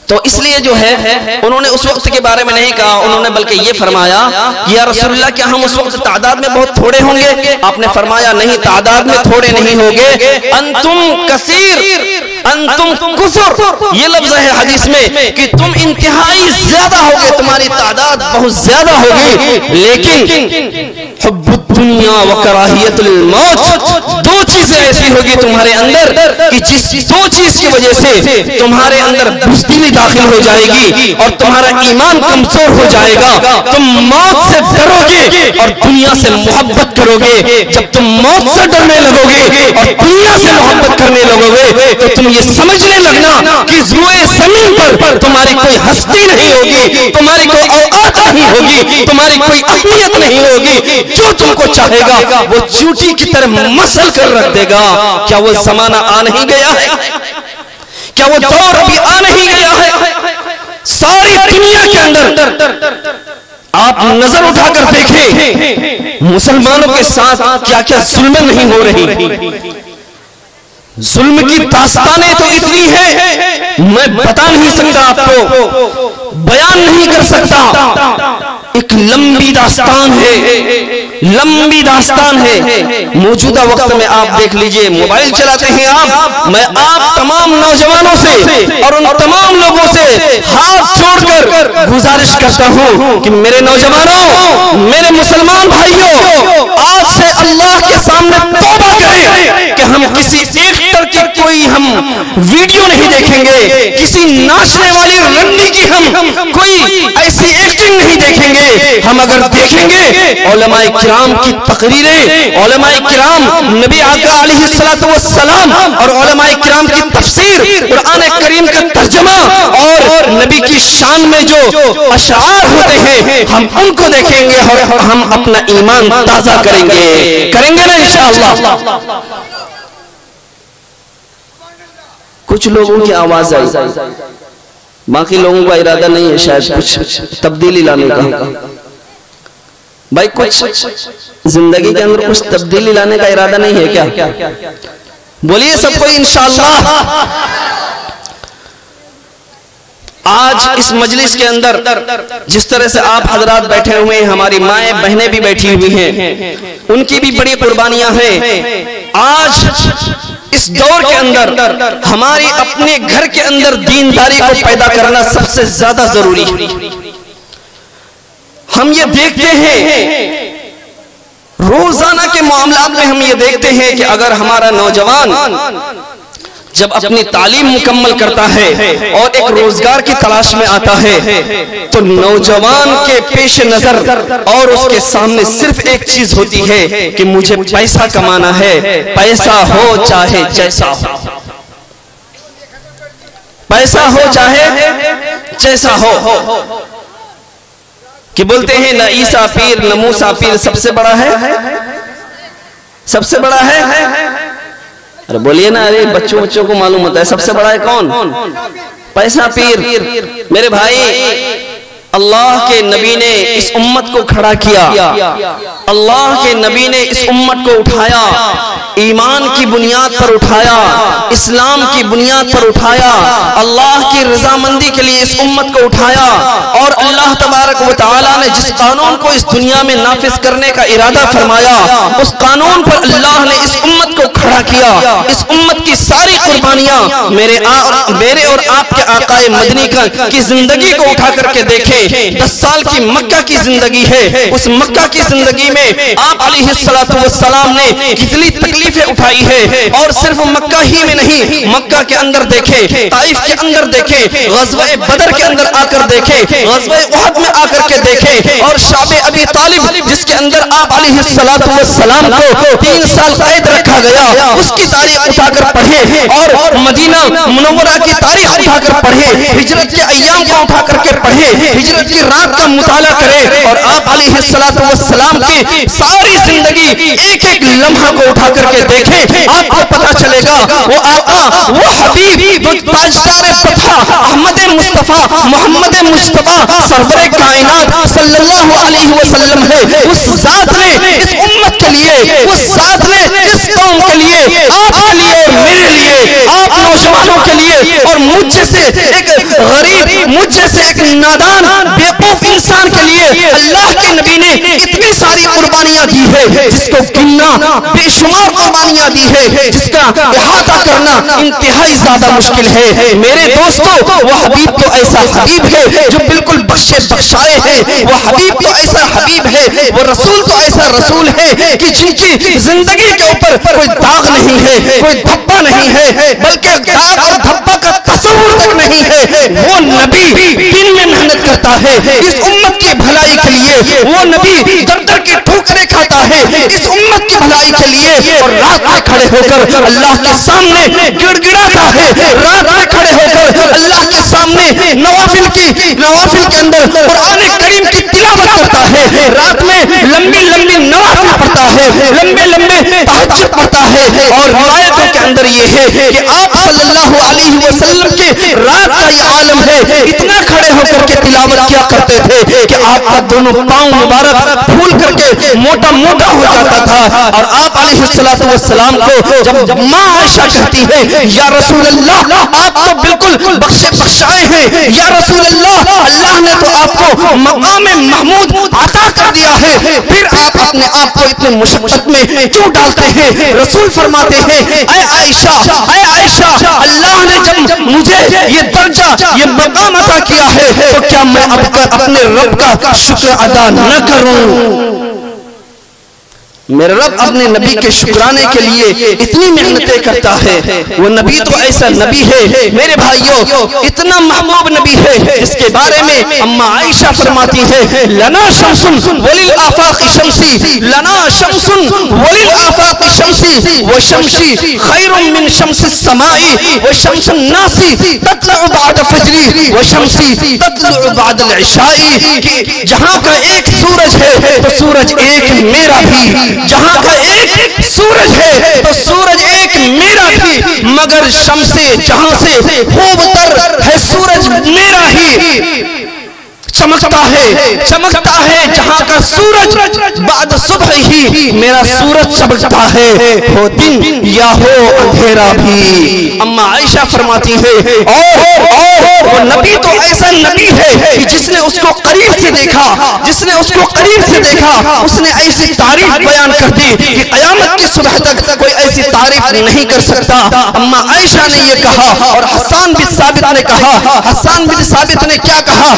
تو اس لیے جو ہے انہوں نے اس وقت کے بارے میں نہیں کہا، انہوں نے بلکہ یہ فرمایا کہ یا رسول اللہ کیا ہم اس وقت تعداد میں بہت تھوڑے ہوں گے؟ آپ نے فرمایا نہیں، تعداد میں تھوڑے نہیں ہوگے، انتم کثیر انتم کثر، یہ لفظ ہے حدیث میں کہ تم انتہائی زیادہ ہوگے، تمہاری تعداد بہت زیادہ ہوگی، لیکن حب الدنیا و کراہیت الموت، دو چیزیں ایسی ہوگی تمہارے اندر کہ جس دو چیز کی وجہ سے تمہارے اندر بزدلی داخل ہو جائے گی اور تمہارا ایمان کمزور ہو جائے گا، تم موت سے ڈرو گے اور دنیا سے محبت کرو گے۔ جب تم موت سے ڈرنے لگو گے اور دنیا سے محبت کرنے لگو گے تو تم یہ سمجھنے لگنا کہ روئے زمین پر تمہاری کوئی ہستی نہیں ہوگی، تمہاری کوئی اوقات نہیں ہوگی، تمہاری کوئی اہمیت نہیں ہوگی، جو تم کو چاہے گا وہ چوٹی کی طرح مسل کر رکھ دے گا۔ کیا وہ زمانہ آ نہیں گیا ہے؟ کیا وہ دور ابھی آ نہیں گیا ہے؟ ساری دنیا کے اندر آپ نظر اٹھا کر دیکھیں مسلمانوں کے ساتھ کیا کیا ظلم نہیں ہو رہی۔ ظلم کی داستانیں تو اتنی ہیں میں بتا نہیں سکتا، آپ کو بیان نہیں کر سکتا، ایک لمبی داستان ہے، لمبی داستان ہے۔ موجودہ وقت میں آپ دیکھ لیجئے، موبائل چلاتے ہیں آپ، میں آپ تمام نوجوانوں سے اور ان تمام لوگوں سے ہاتھ جوڑ کر گزارش کرتا ہوں کہ میرے نوجوانوں، میرے مسلمان بھائیوں، آج سے اللہ کے سامنے توبہ کریں کہ ہم کسی ایک کی کوئی ہم ویڈیو نہیں دیکھیں گے، کسی ناچنے والی رنڈی کی ہم کوئی ایسی ایکٹنگ نہیں دیکھیں گے۔ ہم اگر دیکھیں گے علماء کرام کی تقریریں، علماء کرام، نبی آقا علیہ السلام اور علماء کرام کی تفسیر، قرآن کریم کا ترجمہ اور نبی کی شان میں جو اشعار ہوتے ہیں ہم ان کو دیکھیں گے اور ہم اپنا ایمان تازہ کریں گے نا انشاءاللہ۔ کچھ لوگوں کی آواز آئی، باقی لوگوں کا ارادہ نہیں ہے شاید کچھ تبدیلی لانے کا۔ بھائی کچھ زندگی کے اندر کچھ تبدیلی لانے کا ارادہ نہیں ہے کیا؟ بولیے سب کوئی انشاءاللہ۔ آج اس مجلس کے اندر جس طرح سے آپ حضرات بیٹھے ہوئے ہیں، ہماری مائیں بہنیں بھی بیٹھی ہوئی ہیں، ان کی بھی بڑی قربانیاں ہیں۔ آج اس دور کے اندر ہماری اپنے گھر کے اندر دینداری کو پیدا کرنا سب سے زیادہ ضروری ہے۔ ہم یہ دیکھتے ہیں روزانہ کے معاملات میں، ہم یہ دیکھتے ہیں کہ اگر ہمارا نوجوان جب اپنی تعلیم مکمل کرتا ہے اور ایک روزگار کی تلاش میں آتا ہے تو نوجوان کے پیش نظر اور اس کے سامنے صرف ایک چیز ہوتی ہے کہ مجھے پیسہ کمانا ہے، پیسہ ہو چاہے جیسا ہو، پیسہ ہو چاہے جیسا ہو۔ کہ بولتے ہیں نہ عیسیٰ پیر نہ موسیٰ پیر سب سے بڑا ہے، سب سے بڑا ہے۔ ارے بولیے نا، ارے بچوں کو معلوم ہوتا ہے سب سے بڑا ہے کون؟ پیسہ پیر۔ میرے بھائی اللہ کے نبی نے اس امت کو کھڑا کیا، اللہ کے نبی نے اس امت کو اٹھایا، ایمان کی بنیاد پر اٹھایا، اسلام کی بنیاد پر اٹھایا، اللہ کی رضامندی کے لیے اس امت کو اٹھایا، اور اللہ تبارک و تعالی نے جس قانون کو اس دنیا میں نافذ کرنے کا ارادہ فرمایا اس قانون پر اللہ نے اس امت کو کھڑا کیا۔ اس امت کی ساری قربانیاں میرے اور آپ کے آقا مدنی کی زندگی کو اٹھا کر کے دیکھیں۔ 10 سال کی مکہ کی زندگی ہے، اس مکہ کی زندگی میں آپ علیہ السلام نے کتنی تکلیفیں اٹھائی ہے، اور صرف مکہ ہی میں نہیں، مکہ کے اندر دیکھیں، طائف کے اندر دیکھیں، غزوہ بدر کے اندر آ کر دیکھیں، غزوہ احد میں آ کر کے دیکھیں، اور شعب ابی طالب جس کے اندر آپ علیہ السلام کو 3 سال قید رکھا گیا، اس کی تاریخ اٹھا کر پڑھیں، اور مدینہ منورہ کی تاریخ اٹھا کر پڑھیں، ہجرت کے ایام کو اٹھا کر کے پڑھیں، ہجرت کی رات کا مطالعہ کریں، اور آپ علیہ السلام کی ساری زندگی ایک ایک لمحہ کو اٹھا کر کے دیکھیں، آپ کو پتا چلے گا وہ آقا، وہ حبیب، وہ تاجدار فتح احمد مصطفیٰ محمد مصطفیٰ سرور کائنات صلی اللہ علیہ وسلم ہے۔ اس ذات نے اس امت کے لیے، اس ذات نے اس قوم کے لیے، آپ کے لیے اور میرے لیے، آپ نوجوانوں والوں کے لیے اور مجھ جیسے ایک غریب، مجھ جیسے ایک نادان بیوقوف انسان کے لیے اللہ کے نبی نے اتنی ساری قربانیاں دی ہے جس کو گننا بے شمار قربانیاں دی ہے، جس کا احاطہ کرنا انتہائی زیادہ مشکل ہے۔ میرے دوستو، وہ حبیب تو ایسا حبیب ہے جو بالکل بخشے بخشائے ہے، وہ حبیب تو ایسا حبیب ہے، وہ رسول تو ایسا رسول ہے کہ جن کی زندگی کے اوپر کوئی داغ نہیں ہے، کوئی دھبا نہیں ہے، بلکہ داغ اور دھبا کا تصور تک نہیں ہے۔ وہ نبی دن میں محنت کرتا ہے اس امت کی بھلائی کے لیے، وہ نبی در در کی ٹھوکریں کھاتا ہے اس امت کی بھلائی کے لیے، اور رات میں کھڑے ہو کر اللہ کے سامنے گڑ گڑاتا ہے، رات میں کھڑے ہو کر اللہ کے سامنے نوافل کے اندر قرآن کریم کی تلاوت کرتا ہے، رات میں لمبی لمبی نوافل پڑھتا ہے، لمبے لمبے تہجد پڑھتا ہے، اور روایتوں کے اندر یہ ہے کہ آپ صلی اللہ علیہ وسلم کے رات کا یہ عالم ہے، اتنا کھڑے ہو کر کے تلاوت کیا کرتے تھے کہ آپ کا دونوں پاؤں مبارک پھول کر کے موٹا موٹا ہو جاتا تھا، اور آپ علیہ السلام کو جب ماں عائشہ کہتی ہے یا رسول اللہ آپ تو بالکل بخشے بخشائے ہیں، یا رسول اللہ اللہ نے تو آپ کو مقام محمود عطا کر دیا ہے، پھر آپ اپنے آپ کو اتنے مشقت میں کیوں ڈالتے ہیں؟ رسول فرماتے ہیں اے عائشہ اللہ نے جب مجھے یہ درجہ یہ مقام عطا کیا ہے تو کیا میں اپنے رب کا شکر ادا نہ کروں؟ میرا رب اپنے نبی کے شکرانے کے لیے اتنی محنتیں کرتا ہے، وہ نبی تو ایسا نبی ہے میرے بھائیوں، اتنا محبوب نبی ہے جس کے بارے میں اما عائشہ فرماتی ہے لنا شمس وللآفاق شمسی، لنا شمس وللآفاق شمسی وشمسی خیر من شمس السماء وشمس الناس تطلع بعد فجری وشمسی تطلع بعد العشاء، کہ جہاں کا ایک سورج ہے تو سورج ایک میرا بھی، جہاں کا ایک سورج ہے تو سورج ایک میرا بھی، مگر شمس جہاں سے خوب تر ہے سورج میرا ہی، چمکتا ہے جہاں کا سورج بعد صبح ہی میرا سورج چمکتا ہے، ہو دن یا ہو اندھیرا بھی۔ اما عائشہ فرماتی ہے اور وہ نبی تو ایسا نبی ہے کہ جس نے اس کو قریب سے دیکھا، اس نے ایسی تعریف بیان کر دی کہ قیامت کی صبح تک کوئی ایسی تعریف نہیں کر سکتا۔ اما عائشہ نے یہ کہا، اور حسان بن ثابت نے کہا، حسان بن ثابت نے کیا کہا؟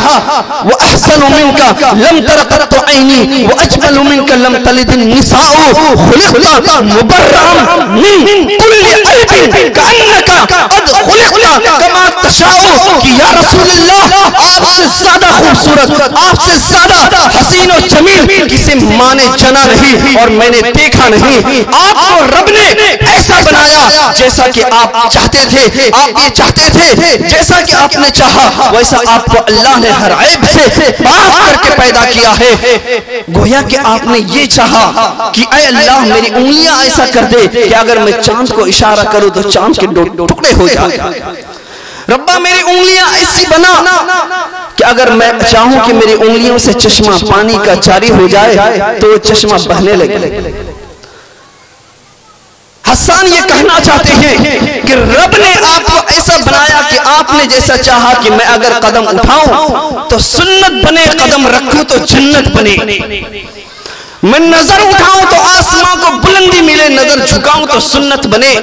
وَأَحْسَنُ مِنْكَ لَمْ تَرَ قَطُّ عَيْنِي وَأَجْمَلُ مِنْكَ لَمْ تَلِدِ النِّسَاءُ خُلِقْتَ مُبَرَّأً مِنْ كُلِّ عَيْبٍ كَأَنَّكَ قَدْ خُلِقْتَ كَمَا تَشَاءُ، کہ یا رسول اللہ آپ سے زیادہ خوبصورت، آپ سے زیادہ حسین و جمیل کسی ماں نے جنا نہیں اور میں نے دیکھا نہیں، آپ کو رب نے ایسا بنایا جیسا کہ آپ چاہتے تھے، آپ یہ چاہتے تھے جیسا کہ آپ نے چاہا ویسا آپ کو اللہ نے ہر عیب سے پاک کر کے پیدا کیا ہے۔ گویا کہ آپ نے یہ چاہا کہ اے اللہ میری انگلیاں ایسا کر دے کہ اگر میں چاند کو اشارہ کروں تو چاند کے ٹکڑے ہو جائیں، ربا میری انگلیاں ایسی بنا کہ اگر میں چاہوں کہ میری انگلیوں سے چشمہ پانی کا جاری ہو جائے تو وہ چشمہ بہنے لگے۔ حسان یہ کہنا چاہتے ہیں کہ رب نے آپ کو ایسا بنایا کہ آپ نے جیسا چاہا کہ میں اگر قدم اٹھاؤں تو سنت بنے، قدم رکھوں تو جنت بنے، میں نظر اٹھاؤں تو آسمان کو بلندی ملے، نظر جھکاؤں تو سنت بنے۔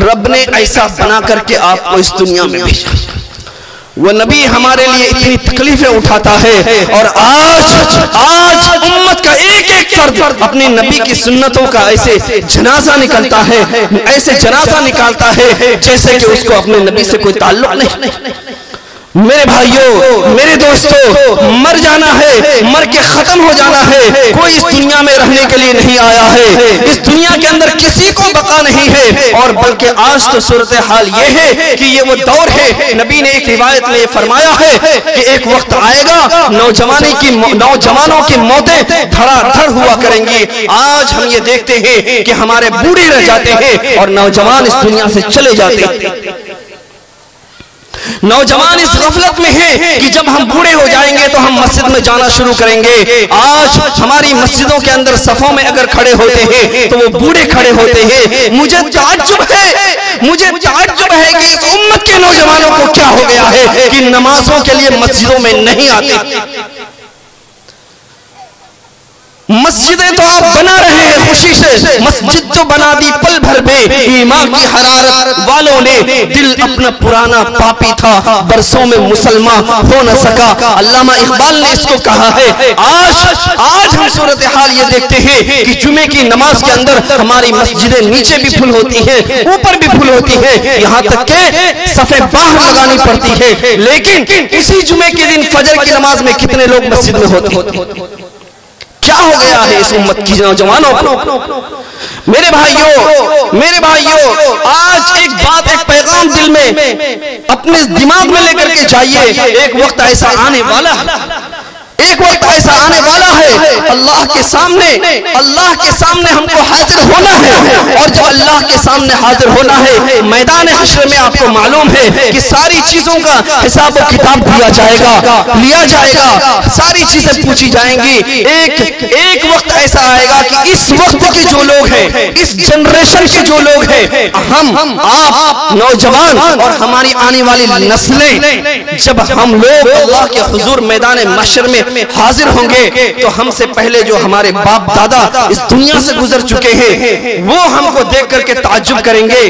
رب نے ایسا بنا کر کے آپ کو اس دنیا میں بھیجا۔ وہ نبی ہمارے لیے اتنی تکلیفیں اٹھاتا ہے، اور آج امت کا ایک ایک فرد اپنی نبی کی سنتوں کا ایسے جنازہ نکلتا ہے، ایسے جنازہ نکالتا ہے جیسے کہ اس کو اپنے نبی سے کوئی تعلق نہیں۔ میرے بھائیوں، میرے دوستوں، مر جانا ہے، مر کے ختم ہو جانا ہے، کوئی اس دنیا میں رہنے کے لیے نہیں آیا ہے، اس دنیا کے اندر کسی کو بقا نہیں ہے، اور بلکہ آج تو صورتحال یہ ہے کہ یہ وہ دور ہے، نبی نے ایک روایت میں یہ فرمایا ہے کہ ایک وقت آئے گا نوجوانوں کی موتیں دھڑا دھڑ ہوا کریں گی۔ آج ہم یہ دیکھتے ہیں کہ ہمارے بوڑھے رہ جاتے ہیں اور نوجوان اس دنیا سے چلے جاتے ہیں۔ نوجوان اس غفلت میں ہیں کہ جب ہم بوڑھے ہو جائیں گے تو ہم مسجد میں جانا شروع کریں گے۔ آج ہماری مسجدوں کے اندر صفوں میں اگر کھڑے ہوتے ہیں تو وہ بوڑھے کھڑے ہوتے ہیں۔ مجھے تعجب ہے کہ اس امت کے نوجوانوں کو کیا ہو گیا ہے کہ نمازوں کے لیے مسجدوں میں نہیں آتے؟ مسجدیں تو آپ بنا رہے ہیں خوشی سے، مسجد تو بنا دی پل بھر میں، ایمان کی حرارت والوں نے، دل اپنا پرانا پاپی تھا، برسوں میں مسلمان ہو نہ سکا۔ علامہ اقبال نے اس کو کہا ہے، آج ہم صورتحال یہ دیکھتے ہیں کہ جمعے کی نماز کے اندر ہماری مسجدیں نیچے بھی پھل ہوتی ہیں، اوپر بھی پھل ہوتی ہیں، یہاں تک کہ صفیں باہر لگانی پڑتی ہے، لیکن اسی جمعے کے دن فجر کی نماز میں کتنے لوگ مسجد میں ہوتے ہیں؟ کیا ہو گیا ہے اس امت کی نوجوانوں کو؟ میرے بھائیوں، آج ایک بات، ایک پیغام دل میں اپنے دماغ میں لے کر کے جائیے، ایک وقت ایسا آنے والا ہے، اللہ کے سامنے ہم کو حاضر ہونا ہے، اور جب اللہ کے سامنے حاضر ہونا ہے، میدان حشر میں آپ کو معلوم ہے کہ ساری چیزوں کا حساب و کتاب لیا جائے گا، ساری چیزیں پوچھی جائیں گی۔ ایک وقت ایسا آئے گا کہ اس وقت کے جو لوگ ہیں، اس جنریشن کے جو لوگ ہیں، ہم آپ نوجوان اور ہماری آنے والی نسلیں، جب ہم لوگ اللہ کے حضور میدان محشر میں حاضر ہوں گے تو ہم سے پہلے جو ہمارے باپ دادا اس دنیا سے گزر چکے ہیں، وہ ہم کو دیکھ کر کے تعجب کریں گے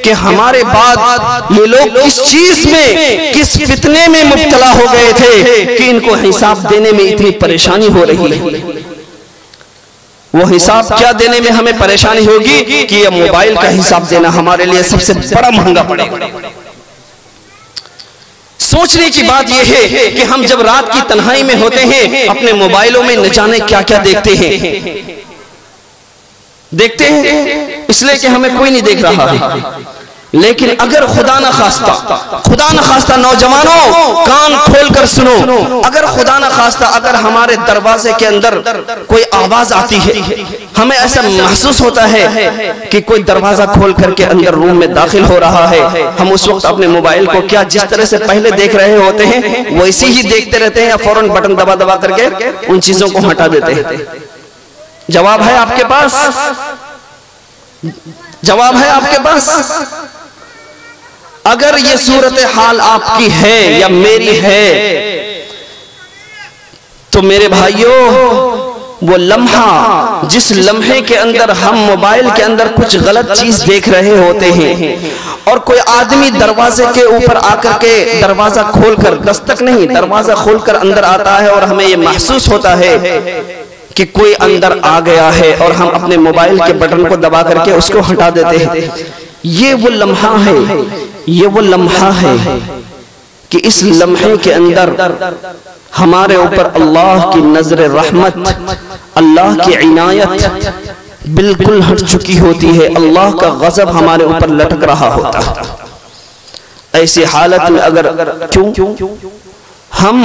کہ ہمارے بعد یہ لوگ کس چیز میں، کس فتنے میں مبتلا ہو گئے تھے کہ ان کو حساب دینے میں اتنی پریشانی ہو رہی ہے۔ وہ حساب کیا دینے میں ہمیں پریشانی ہوگی کہ یہ موبائل کا حساب دینا ہمارے لیے سب سے بڑا مہنگا پڑے گا۔ سوچنے کی بات یہ ہے کہ ہم جب رات کی تنہائی میں ہوتے ہیں، اپنے موبائلوں میں نہ جانے کیا کیا دیکھتے ہیں، اس لیے کہ ہمیں کوئی نہیں دیکھ رہا ہے، لیکن اگر خدا نہ خواستہ نوجوانوں کان کھول کر سنو، اگر خدا نہ خواستہ اگر ہمارے دروازے کے اندر کوئی آواز آتی ہے، ہمیں ایسا محسوس ہوتا ہے کہ کوئی دروازہ کھول کر کے اندر روم میں داخل ہو رہا ہے، ہم اس وقت اپنے موبائل کو کیا جس طرح سے پہلے دیکھ رہے ہوتے ہیں ویسے ہی دیکھتے رہتے ہیں، یا فوراً بٹن دبا کر کے ان چیزوں کو ہٹا دیتے ہیں؟ جواب ہے آپ کے پاس؟ اگر یہ صورتحال آپ کی ہے یا میری ہے تو میرے بھائیوں، وہ لمحہ، جس لمحے کے اندر ہم موبائل کے اندر کچھ غلط چیز دیکھ رہے ہوتے ہیں اور کوئی آدمی دروازے کے اوپر آ کر کے دروازہ کھول کر، دستک نہیں، دروازہ کھول کر اندر آتا ہے اور ہمیں یہ محسوس ہوتا ہے کہ کوئی اندر آ گیا ہے اور ہم اپنے موبائل کے بٹن کو دبا کر کے اس کو ہٹا دیتے ہیں، یہ وہ لمحہ ہے کہ اس لمحے کے اندر ہمارے اوپر اللہ کی نظر رحمت، اللہ کی عنایت بالکل ہٹ چکی ہوتی ہے، اللہ کا غضب ہمارے اوپر لٹک رہا ہوتا ہے۔ ایسی حالت میں اگر کیوں ہم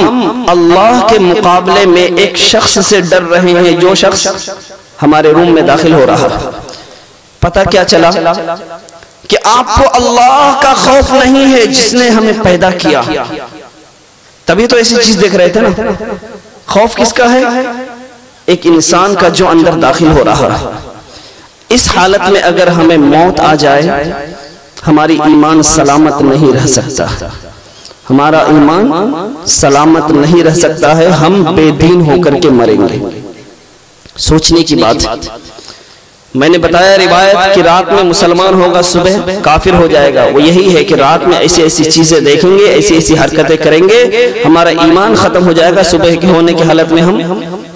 اللہ کے مقابلے میں ایک شخص سے ڈر رہے ہیں، جو شخص ہمارے روم میں داخل ہو رہا ہے، پتہ کیا چلا کہ آپ کو اللہ کا خوف نہیں ہے جس نے ہمیں پیدا کیا، تبھی تو ایسی چیز دیکھ رہے تھے نا۔ خوف کس کا ہے؟ ایک انسان کا جو اندر داخل ہو رہا ہے۔ اس حالت میں اگر ہمیں موت آ جائے، ہماری ایمان سلامت نہیں رہ سکتا، ہمارا ایمان سلامت نہیں رہ سکتا ہے، ہم بے دین ہو کر کے مریں گے۔ سوچنے کی بات، میں نے بتایا روایت کہ رات میں مسلمان ہوگا، صبح کافر ہو جائے گا، وہ یہی ہے کہ رات میں ایسی چیزیں دیکھیں گے، ایسی حرکتیں کریں گے، ہمارا ایمان ختم ہو جائے گا، صبح کے ہونے کی حالت میں ہم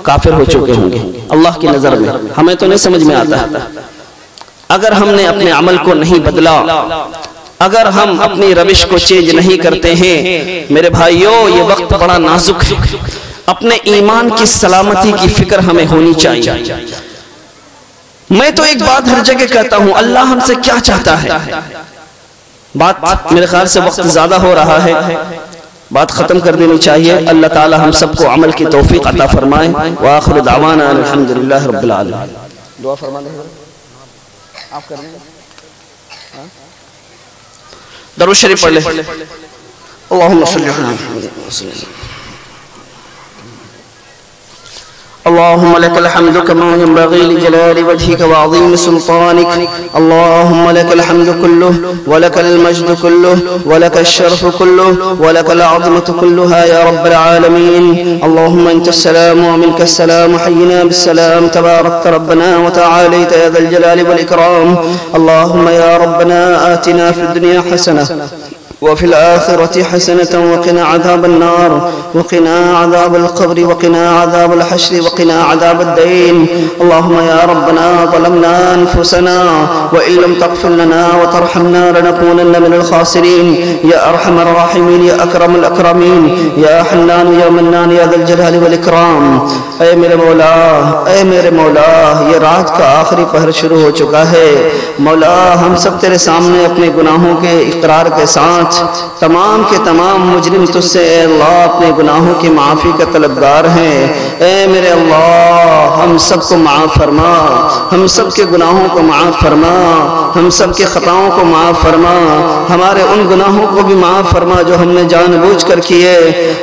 کافر ہو چکے ہوں گے اللہ کی نظر میں۔ ہمیں تو نہیں سمجھ میں آتا، اگر ہم نے اپنے عمل کو نہیں بدلا، اگر ہم اپنی روش کو چینج نہیں کرتے ہیں، میرے بھائیوں یہ وقت بڑا نازک ہے، اپنے ایمان کی سلامتی کی فکر ہمیں ہونی چاہیے۔ میں تو ایک بات ہر جگہ کہتا ہوں، اللہ ہم سے کیا چاہتا ہے؟ بات میرے خیال سے وقت زیادہ ہو رہا ہے، بات ختم کر دینی چاہیے۔ اللہ تعالی ہم سب کو عمل کی توفیق عطا فرمائے۔ وآخر دعوانا الحمدللہ رب العالمین۔ دعا فرما دیں آپ کر لیں، درود شریف پڑھ لیں۔ اللہم صلی علی محمد۔ اللهم لك الحمد كما ينبغي لجلال وجهك وعظيم سلطانك. اللهم لك الحمد كله ولك المجد كله ولك الشرف كله ولك العظمة كلها يا رب العالمين. اللهم أنت السلام ومنك السلام، حينا بالسلام، تباركت ربنا وتعاليت يا ذا الجلال والإكرام. اللهم يا ربنا آتنا في الدنيا حسنة وفي الآخرة حسنة وقنا عذاب النار وقنا عذاب القبر وقنا عذاب الحشر وقنا عذاب الدين. اللهم يا ربنا ظلمنا أنفسنا وإن لم تغفر لنا وترحمنا لنكونن من الخاسرين. يا أرحم الراحمين يا أكرم الأكرمين يا حنان يا منان يا ذا الجلال والإكرام. اے میرے مولا، اے میرے مولا، یہ رات کا آخری پہر شروع ہو چکا ہے. مولا ہم سب تیرے سامنے اپنے گناہوں کے اقرار کے ساتھ تمام کے تمام مجرم تجھ سے اے اللہ اپنے گناہوں کی معافی کا طلبگار ہیں. اے میرے اللہ ہم سب کو معاف فرما، ہم سب کے گناہوں کو معاف فرما، ہم سب کے خطاؤں کو معاف فرما. ہمارے ان گناہوں کو بھی معاف فرما جو ہم نے جان بوجھ کر کیے،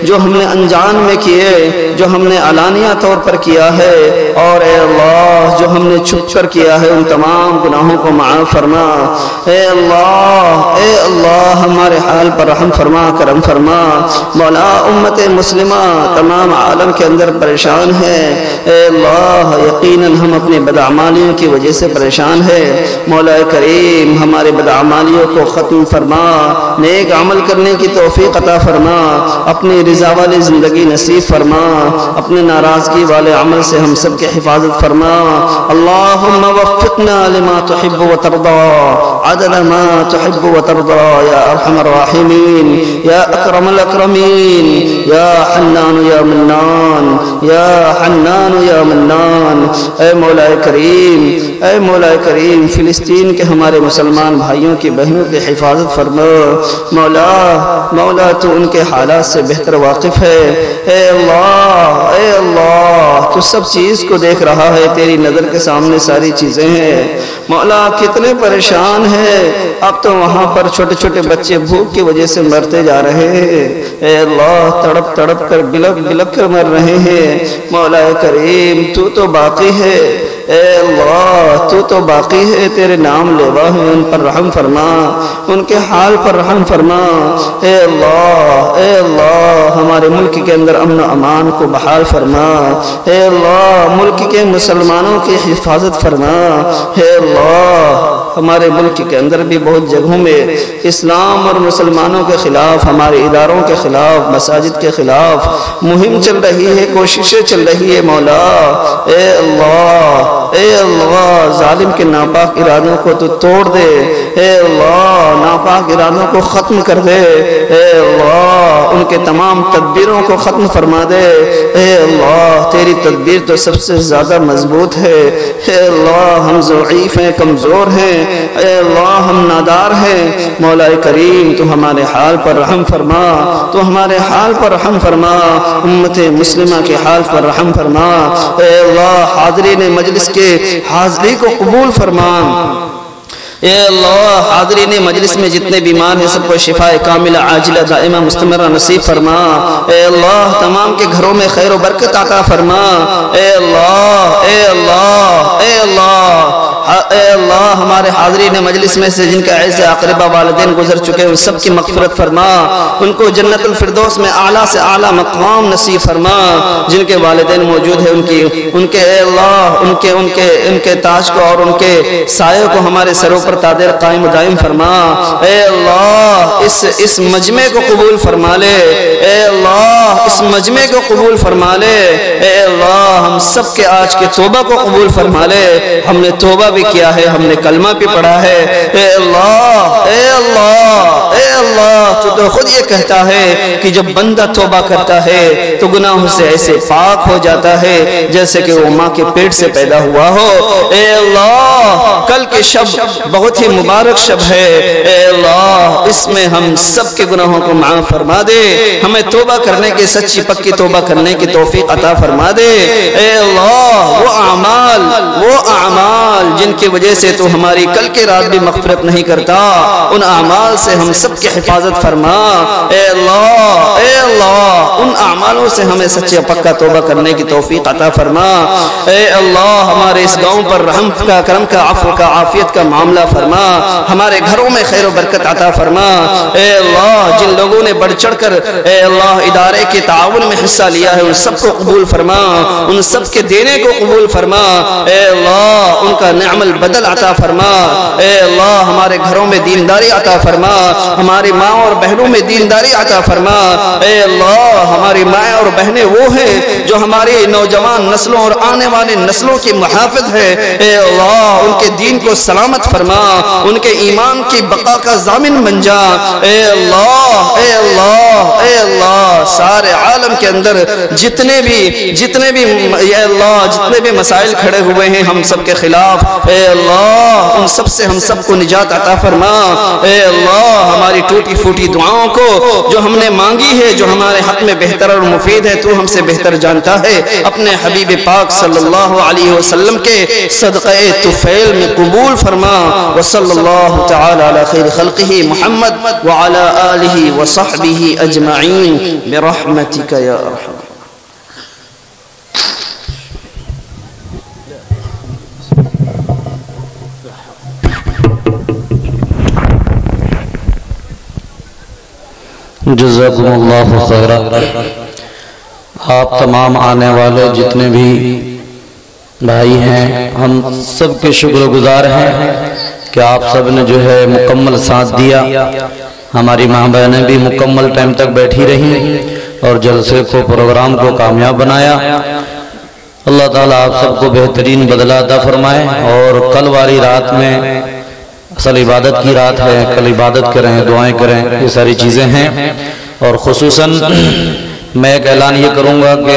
جو ہم نے انجان میں کیے، جو ہم نے علانیہ طور پر کیا ہے، اور اے اللہ جو ہم نے چھپ کر کیا ہے ان تمام گناہوں کو معاف فرما. اے اللہ ہمارے حال پر رحم فرما، کرم فرما. مولا امت مسلمہ تمام عالم کے اندر پریشان ہے. اے اللہ یقیناً ہم اپنے بدعمالیوں کی وجہ سے پریشان ہے. مولا کریم ہمارے بدعمالیوں کو ختم فرما، نیک عمل کرنے کی توفیق عطا فرما، اپنی رضا والی زندگی نصیب فرما، اپنے ناراضگی والے عمل سے ہم سب کی حفاظت فرما. اللہم وفقنا لما تحب وترضى عدد ما تحب وترضى یا ارحم الراحمین یا اکرم الاکرمین یا حنان یا منان یا حنان یا منان. اے مولا کریم، اے مولا کریم فلسطین کے ہمارے مسلمان بھائیوں کی بہنوں کی حفاظت فرما. مولا تو ان کے حالات سے بہتر واقف ہے. اے اللہ تو سب چیز کو دیکھ رہا ہے، تیری نظر کے سامنے ساری چیزیں ہیں. مولا کتنے پریشان ہیں، اب تو وہاں پر چھوٹے چھوٹے بچے بھوک کی وجہ سے مرتے جا رہے ہیں. اے اللہ تڑپ تڑپ کر بلک بلک کر مر رہے ہیں. مولا کریم تو باقی ہے. اے اللہ تو باقی ہے، تیرے نام لیوا ہے، ان پر رحم فرما، ان کے حال پر رحم فرما. اے اللہ ہمارے ملک کے اندر امن و امان کو بحال فرما. اے اللہ ملک کے مسلمانوں کی حفاظت فرما. اے اللہ ہمارے ملک کے اندر بھی بہت جگہوں میں اسلام اور مسلمانوں کے خلاف، ہمارے اداروں کے خلاف، مساجد کے خلاف مہم چل رہی ہے، کوششیں چل رہی ہے. مولا اے اللہ ظالم کے ناپاک ارادوں کو تو توڑ دے. اے اللہ ناپاک ارادوں کو ختم کر دے. اے اللہ ان کے تمام تدبیروں کو ختم فرما دے. اے اللہ تیری تدبیر تو سب سے زیادہ مضبوط ہے. اے اللہ ہم ضعیف ہیں، کمزور ہیں. اے اللہ ہم نادار ہیں. مولا کریم تو ہمارے حال پر رحم فرما، تو ہمارے حال پر رحم فرما، امت مسلمہ کے حال پر رحم فرما. اے اللہ حاضرین مجلس کے حاضری کو قبول فرما. اے اللہ حاضرین مجلس میں جتنے بیمار ہیں سب کو شفاء کاملہ عاجلہ دائمہ مستمرہ نصیب فرما. اے اللہ تمام کے گھروں میں خیر و برکت عطا فرما. اے اللہ اے اللہ اے اللہ اے اللہ ہمارے حاضرین مجلس میں سے جن کا ایسے اقربا والدین گزر چکے ان سب کی مغفرت فرما، ان کو جنت الفردوس میں اعلیٰ سے اعلیٰ مقام نصیب فرما. جن کے والدین موجود ہیں ان کے اے اللہ ان کے تاج کو اور ان کے سایہ کو ہمارے سروں پر تادر قائم و دائم فرما. اے اللہ اس مجمع کو قبول فرما لے. اے اللہ اس مجمع کو قبول فرما لے. اے اللہ ہم سب کے آج کے توبہ کو قبول فرما لے. ہم نے توبہ بھی کیا ہے، ہم نے کلمہ بھی پڑھا ہے. اے اللہ اے اللہ اے اللہ تو خود یہ کہتا ہے کہ جب بندہ توبہ کرتا ہے تو گناہوں سے ایسے پاک ہو جاتا ہے جیسے کہ وہ ماں کے پیٹ سے پیدا ہوا ہو. اے اللہ کل کے شب بہت ہی مبارک شب ہے. اے اللہ اس میں ہم سب کے گناہوں کو معاف فرما دے. ہمیں توبہ کرنے کی سچی پکی توبہ کرنے کی توفیق عطا فرما دے. اے اللہ وہ اعمال جن کی وجہ سے تو ہماری کل کے رات بھی مغفرت نہیں کرتا، ان اعمال سے ہم سب کی کی حفاظت فرما اے اللہ ان اعمالوں سے ہمیں سچے پکا توبہ کرنے کی توفیق عطا فرما اے اللہ ہمارے اس گاؤں پر رحم کا کرم کا عفو کا عافیت کا معاملہ فرما ہمارے گھروں میں خیر و برکت عطا فرما اے اللہ جن لوگوں نے بڑھ چڑھ کر اے اللہ ادارے کے تعاون میں حصہ لیا ہے ان سب کو قبول فرما ان سب کے دینے کو قبول فرما اے اللہ ان کا نعم البدل عطا فرما اے اللہ ہمارے گھروں میں دینداری عطا فرما ہماری ماں اور بہنوں میں دینداری عطا فرما اے اللہ ہماری مائیں اور بہنیں وہ ہیں جو ہماری نوجوان نسلوں اور آنے والے نسلوں کی محافظ ہے اے اللہ ان کے دین کو سلامت فرما ان کے ایمان کی بقا کا ضامن بن جا اے اللہ اے اللہ اے اللہ سارے عالم کے اندر جتنے بھی اے اللہ جتنے بھی مسائل کھڑے ہوئے ہیں ہم سب کے خلاف اے اللہ ان سب سے ہم سب کو نجات عطا فرما اے اللہ ہماری ٹوٹی پھوٹی دعاؤں کو جو ہم نے مانگی ہے جو ہمارے حق میں بہتر اور مفید ہے تو ہم سے بہتر جانتا ہے اپنے حبیب پاک صلی اللہ علیہ وسلم کے صدقہ طفیل میں قبول فرما وصلی اللہ تعالی علی خیر خلقہ محمد وعلی آلہ وصحبہ اجمعین برحمتک یا ارحم جزاکم اللہ خیرا۔ آپ تمام آنے والے جتنے بھی بھائی ہیں ہم سب کے شکر گزار ہیں کہ آپ سب نے جو ہے مکمل ساتھ دیا، ہماری ماں بہنیں بھی مکمل ٹائم تک بیٹھی رہی اور جلسے کو پروگرام کو کامیاب بنایا۔ اللہ تعالیٰ آپ سب کو بہترین بدلہ عطا فرمائے اور کل والی رات میں اصل عبادت کی رات ہے، کل عبادت کریں دعائیں کریں یہ ساری چیزیں ہیں اور خصوصاً میں ایک اعلان یہ کروں گا کہ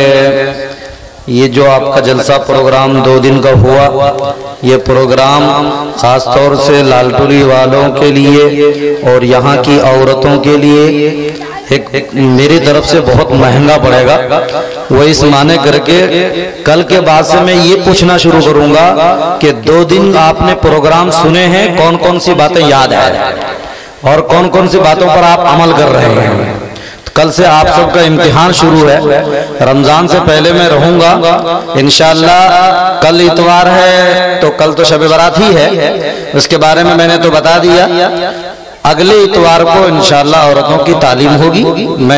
یہ جو آپ کا جلسہ پروگرام 2 دن کا ہوا یہ پروگرام خاص طور سے لال ٹولی والوں کے لیے اور یہاں کی عورتوں کے لیے ایک میری طرف سے بہت مہنگا پڑے گا۔ وہ اس معنی کر کے کل کے بعد سے میں یہ پوچھنا شروع کروں گا کہ 2 دن آپ نے پروگرام سنے ہیں کون کون سی باتیں یاد ہیں اور کون کون سی باتوں پر آپ عمل کر رہے ہیں۔ کل سے آپ سب کا امتحان شروع ہے، رمضان سے پہلے میں رہوں گا انشاءاللہ۔ کل اتوار ہے تو کل تو شب برات ہی ہے، اس کے بارے میں نے تو بتا دیا۔ اگلے اتوار کو انشاءاللہ عورتوں کی تعلیم ہوگی۔ میں